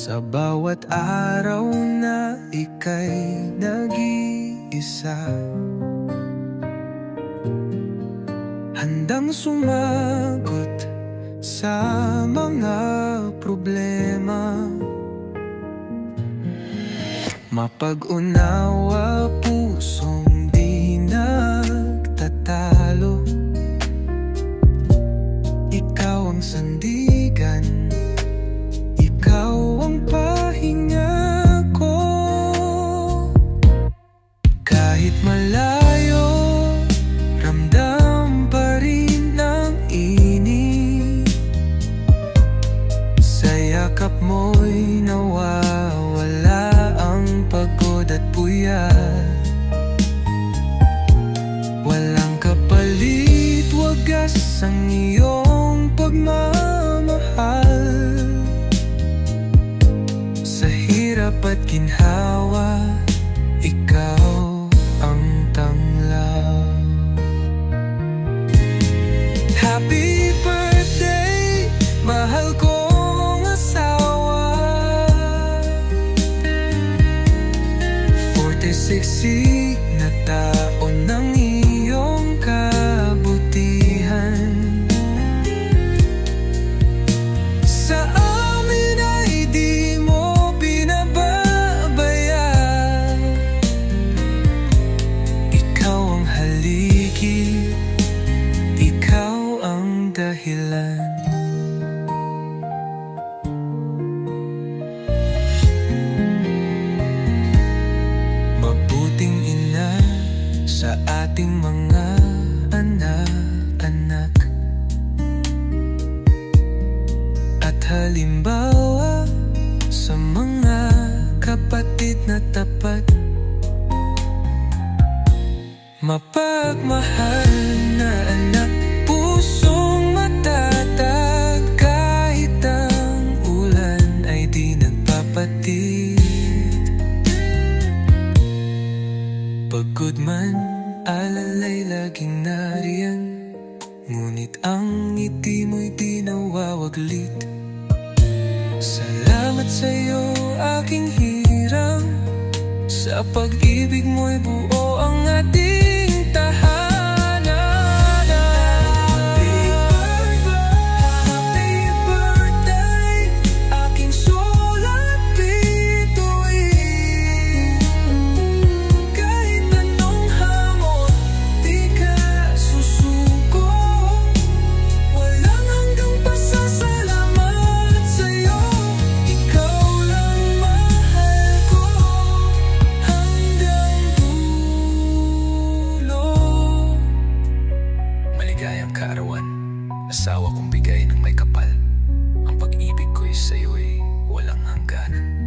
Sa bawat araw na ika'y nag-iisa, handang sumagot sa mga problema. Mapag-unawa, pusong di nagtatalo. Ikaw ang sandigan, ikaw ang pahinga ko. Kahit malayo, ramdam pa rin ang init. Sa yakap mo'y nawawala ang pagod at puyat. Walang kapalit, wagas ang iyong pagmamahal. Sa hirap at ginhawa, ikaw ang tanglaw. Happy birthday, mahal kong asawa. 46 na taon ng iyong kabutihan. Sa amin ay di mo pinababayaan. Ikaw ang haligi, ikaw ang dahilan. Mabuting ina sa ating mga anak-anak, at halimbawa sa mga kapatid na tapat. Mapagmahal na anak, pusong matatag. Kahit ang ulan ay di nagpapatid. Pagod man, alalay laging nariyan, ngunit ang ngiti mo'y di nawawaglit. Salamat sa'yo aking hirang, sa pag-ibig mo'y buo ang ating tahanan. Happy birthday, aking sulat bituin. Kahit anong hamon, di ka susuko. Walang hanggang pasasalamat sa'yo. Ikaw lang mahal ko hanggang dulo. Maligayang kaarawan, asawa kong bigay ng may kapal. Ang pag-ibig ko'y sa'yo'y walang hangganan.